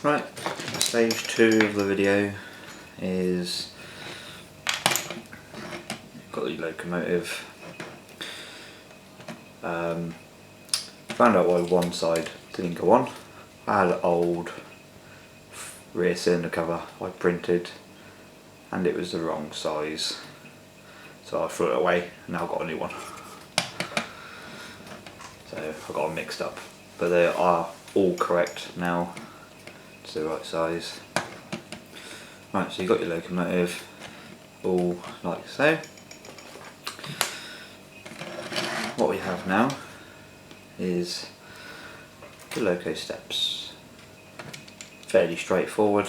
Right, stage 2 of the video is got the locomotive. Found out why one side didn't go on. I had an old rear cylinder cover I printed and it was the wrong size, so I threw it away and now I've got a new one. So I got them mixed up, but they are all correct now. It's the right size. Right, so you've got your locomotive all like so. What we have now is the loco steps. Fairly straightforward.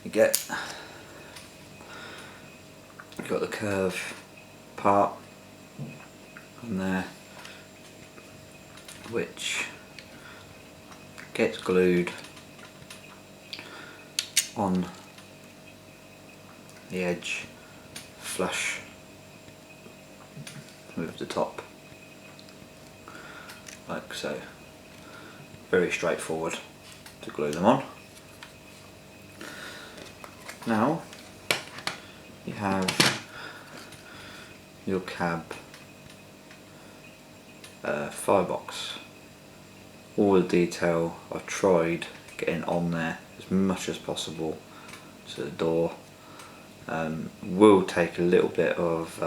You've got the curve part on there, which gets glued on the edge flush with the top, like so. Very straightforward to glue them on. Now you have your cab firebox. All the detail I've tried getting on there as much as possible to the door. Will take a little bit of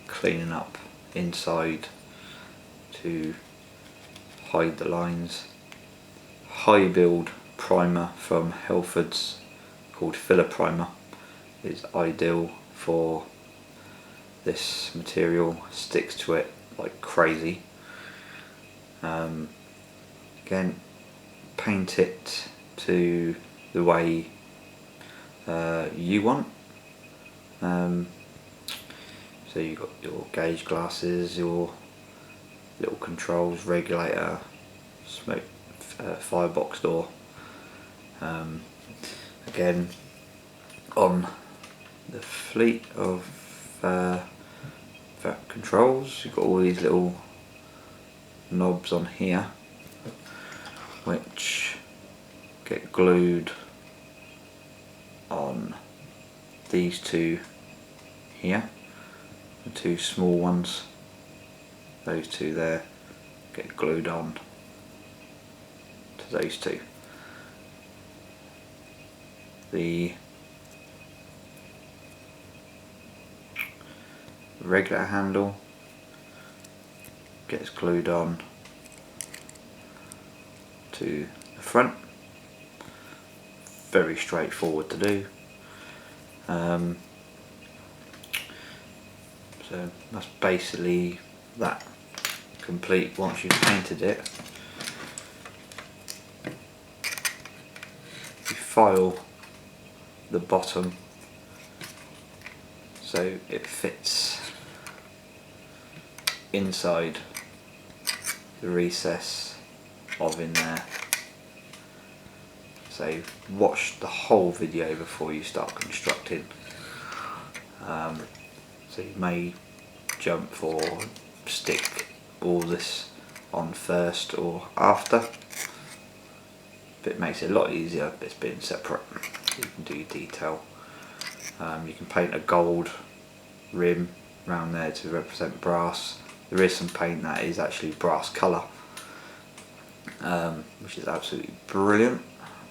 cleaning up inside to hide the lines. High build primer from Helford's called Filler Primer is ideal for this material, sticks to it like crazy. Again, paint it to the way you want. So you've got your gauge glasses, your little controls, regulator, smoke firebox door. Again, on the fleet of controls, you've got all these little knobs on here which get glued on these two here, the two small ones. Those two there get glued on to those two. The regulator handle gets glued on to the front. Very straightforward to do. So that's basically that complete. Once you've painted it, you file the bottom so it fits inside the recess of in there. So watch the whole video before you start constructing. So you may jump for stick all this on first or after, but it makes it a lot easier if it's being separate. You can do your detail. You can paint a gold rim around there to represent brass. There is some paint that is actually brass colour, which is absolutely brilliant.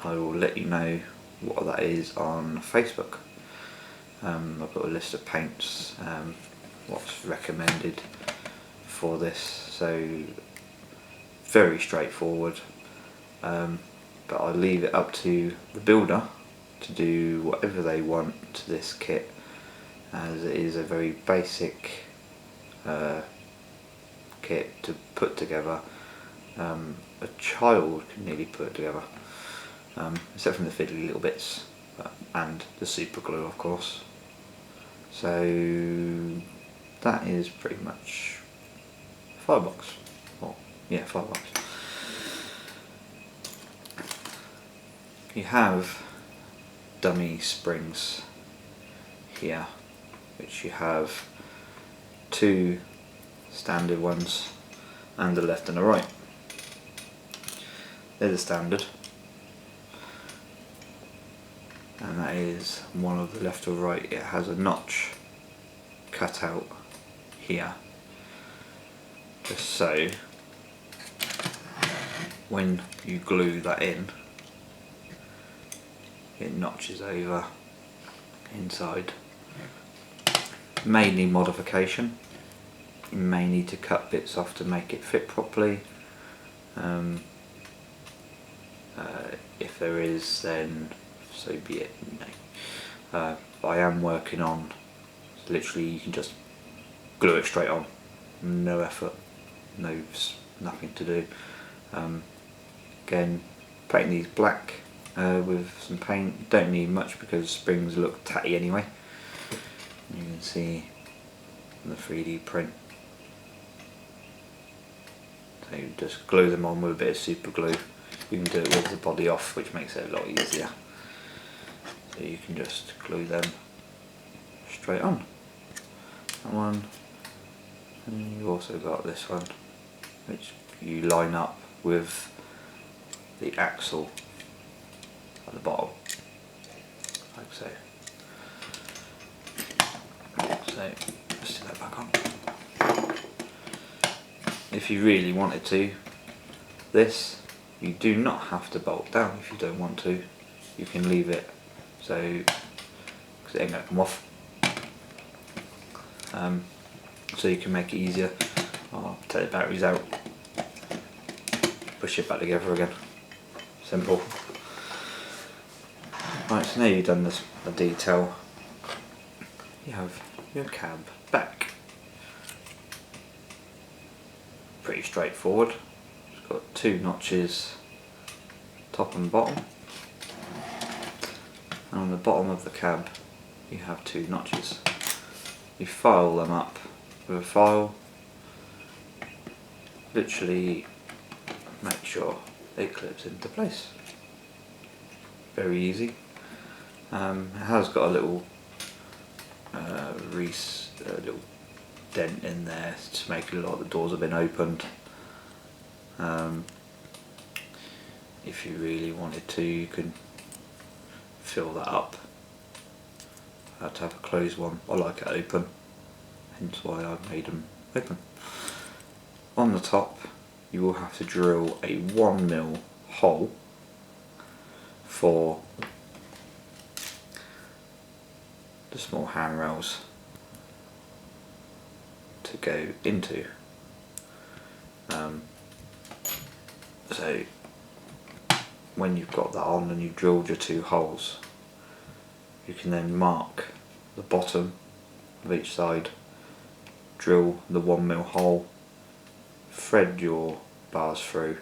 I will let you know what that is on Facebook. I've got a list of paints, what's recommended for this, so very straightforward, but I leave it up to the builder to do whatever they want to this kit, as it is a very basic kit to put together. A child can nearly put it together, except from the fiddly little bits and the super glue, of course. So that is pretty much firebox. Well, yeah, firebox. You have dummy springs here, which you have two standard ones and the left and the right. they're the standard, and that is one of the left or right. It has a notch cut out here, just so when you glue that in, it notches over inside. May need modification. You may need to cut bits off to make it fit properly. If there is, then so be it. But I am working on, literally you can just glue it straight on, no effort, nothing to do. Again, painting these black with some paint, don't need much because springs look tatty anyway. You can see in the 3D print. So you just glue them on with a bit of super glue. You can do it with the body off, which makes it a lot easier. So you can just glue them straight on. That one, and you've also got this one, which you line up with the axle at the bottom, like so. So let's do that back on. If you really wanted to, this, you do not have to bolt down if you don't want to. You can leave it so, because it ain't going to come off. So you can make it easier. I'll take the batteries out, push it back together again. Simple. Right, so now you've done the detail, you have your cab back. Pretty straightforward. It's got two notches, top and bottom, and on the bottom of the cab you have two notches. You file them up with a file, literally make sure it clips into place. Very easy. It has got a little little dent in there to make it look like the doors have been opened. If you really wanted to, you can fill that up. I had to have a closed one. I like it open, hence why I made them open. On the top you will have to drill a 1mm hole for the small handrails to go into. So when you've got that on and you've drilled your two holes, you can then mark the bottom of each side, drill the 1mm hole, thread your bars through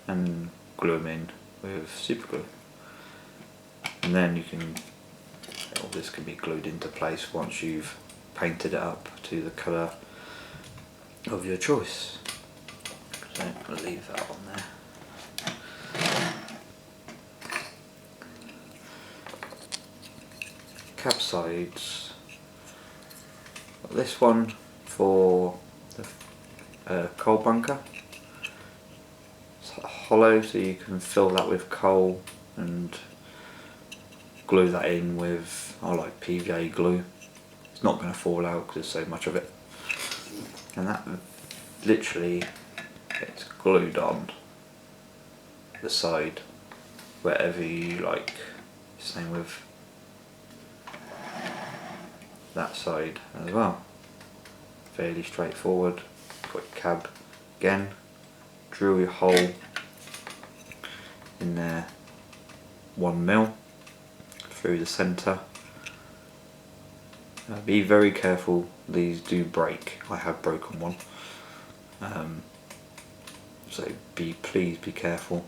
and glue them in with super glue. And then you can, this can be glued into place once you've painted it up to the colour of your choice. So I'll leave that on there. Cab sides. Got this one for the coal bunker. It's hollow, so you can fill that with coal and glue that in with, I like PVA glue. It's not going to fall out because there's so much of it. And that literally gets glued on the side wherever you like. Same with that side as well. Fairly straightforward. Quick cab again. Drill your hole in there, 1mm through the centre. Be very careful, these do break. I have broken one. So please be careful.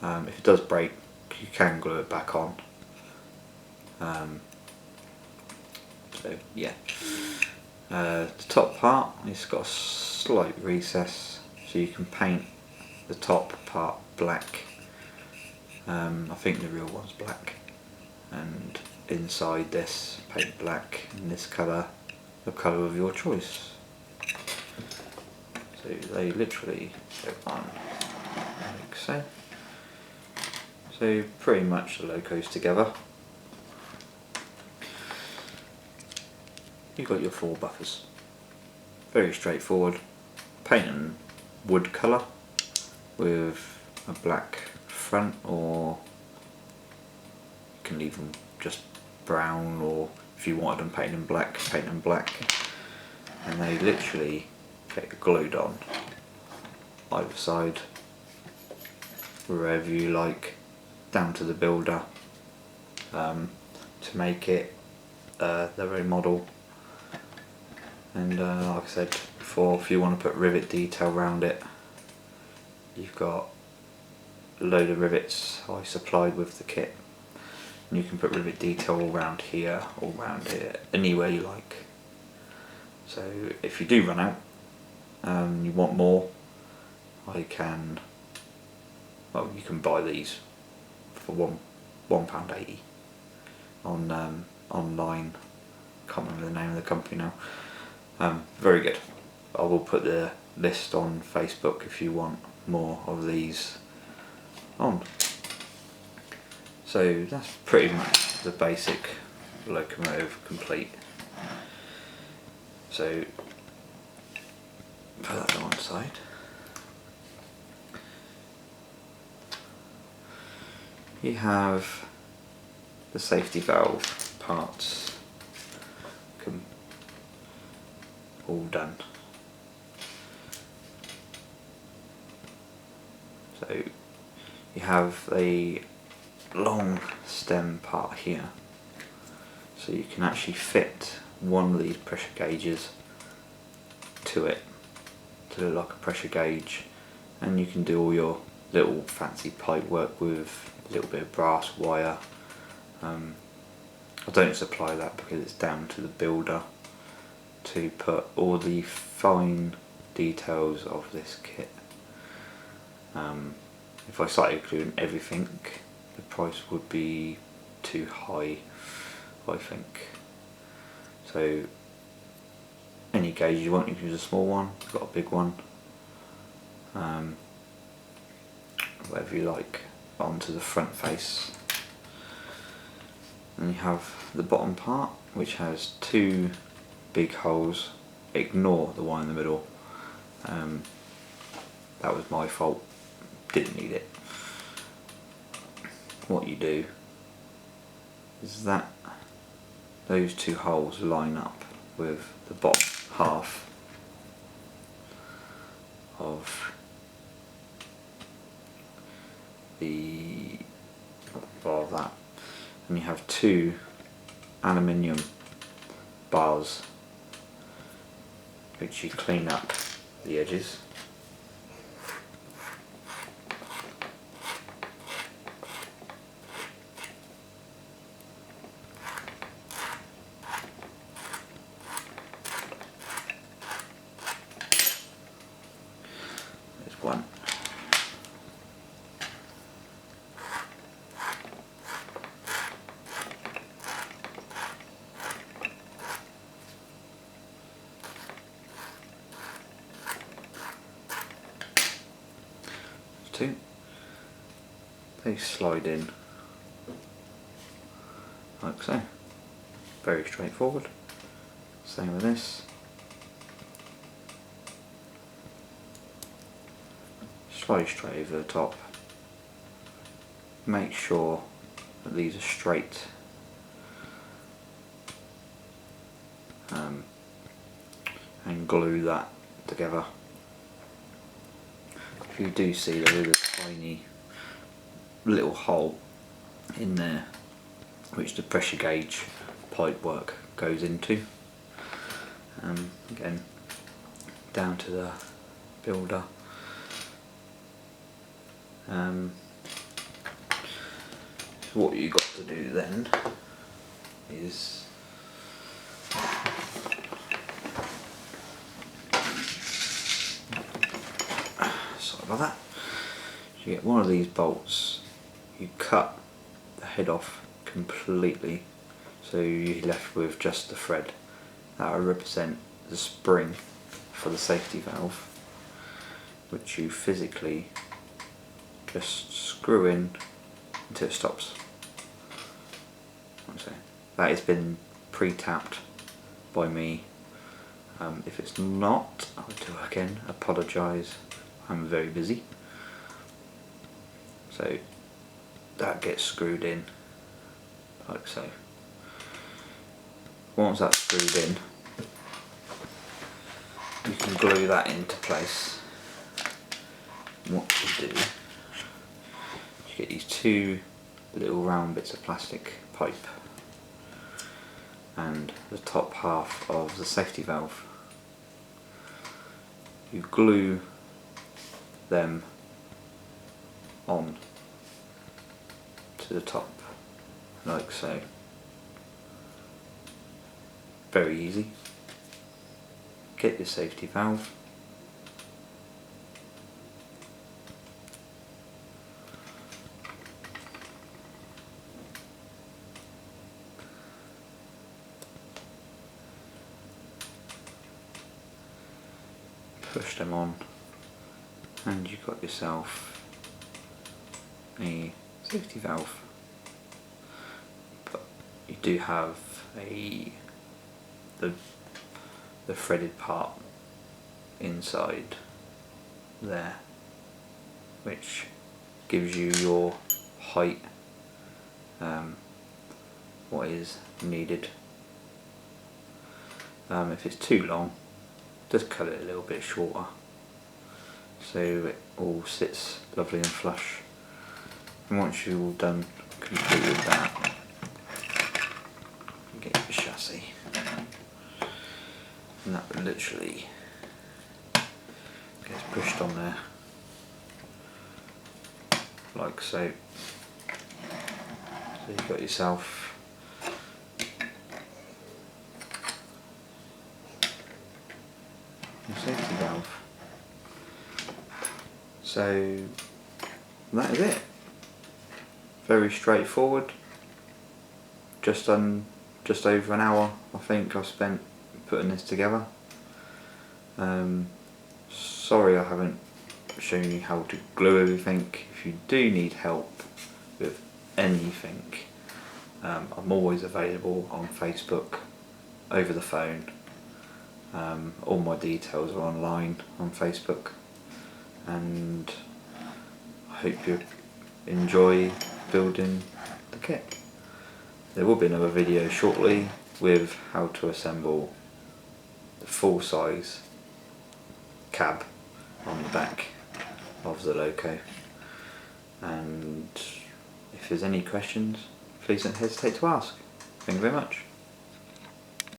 If it does break, you can glue it back on. So yeah. The top part, it's got a slight recess, so you can paint the top part black. I think the real one's black. And inside this, paint black in this colour, the colour of your choice. So they literally go on like so. So pretty much the loco's together. You've got your 4 buffers. Very straightforward. Paint in wood colour with a black front, or you can leave them just brown, or if you wanted them painted in black, paint them black. And they literally get glued on either side, wherever you like, down to the builder, to make it their own model. And like I said before, if you want to put rivet detail around it, you've got a load of rivets I supplied with the kit, and you can put rivet detail all around here, all around here, anywhere you like. So if you do run out, you want more, you can buy these for £1.80 on online. Can't remember the name of the company now. Very good. I will put the list on Facebook if you want more of these on. So that's pretty much the basic locomotive complete. So put that on one side. You have the safety valve parts all done. So you have a long stem part here, so you can actually fit one of these pressure gauges to it to look like a pressure gauge, and you can do all your little fancy pipe work with a little bit of brass wire. I don't supply that because it's down to the builder to put all the fine details of this kit. If I started including everything, the price would be too high, I think. So any gauge you want, you can use a small one, you've got a big one, whatever you like, onto the front face. And you have the bottom part, which has 2 big holes. Ignore the one in the middle. That was my fault. Didn't need it. What you do is that those 2 holes line up with the bottom half of that, and you have 2 aluminium bars which you clean up the edges. There's one. There's 2. They slide in like so. Very straightforward. Same with this. Slide straight over the top. Make sure that these are straight. And glue that together. If you do see there is a tiny little hole in there which the pressure gauge pipe work goes into. Again, down to the builder. So what you got to do then is sorry about that. You get one of these bolts, you cut the head off completely, so you're left with just the thread. That will represent the spring for the safety valve, which you physically just screw in until it stops. So that has been pre-tapped by me. If it's not, I would do again, apologise, I'm very busy. So that gets screwed in like so. Once that's screwed in, you can glue that into place. And what you do, you get these two little round bits of plastic pipe and the top half of the safety valve. You glue them on to the top like so. Very easy. Get your safety valve. Push them on and you've got yourself a safety valve. But you do have the threaded part inside there, which gives you your height, what is needed. If it's too long, just cut it a little bit shorter so it all sits lovely and flush. And once you're all done completely with that, you get your chassis, and that literally gets pushed on there like so. So you've got yourself your safety valve. So that is it. Very straightforward. Just over an hour I think I've spent putting this together. Sorry I haven't shown you how to glue everything. If you do need help with anything, I'm always available on Facebook, over the phone. All my details are online on Facebook, and I hope you enjoy building the kit. There will be another video shortly with how to assemble the full size cab on the back of the loco, and if there's any questions, please don't hesitate to ask. Thank you very much.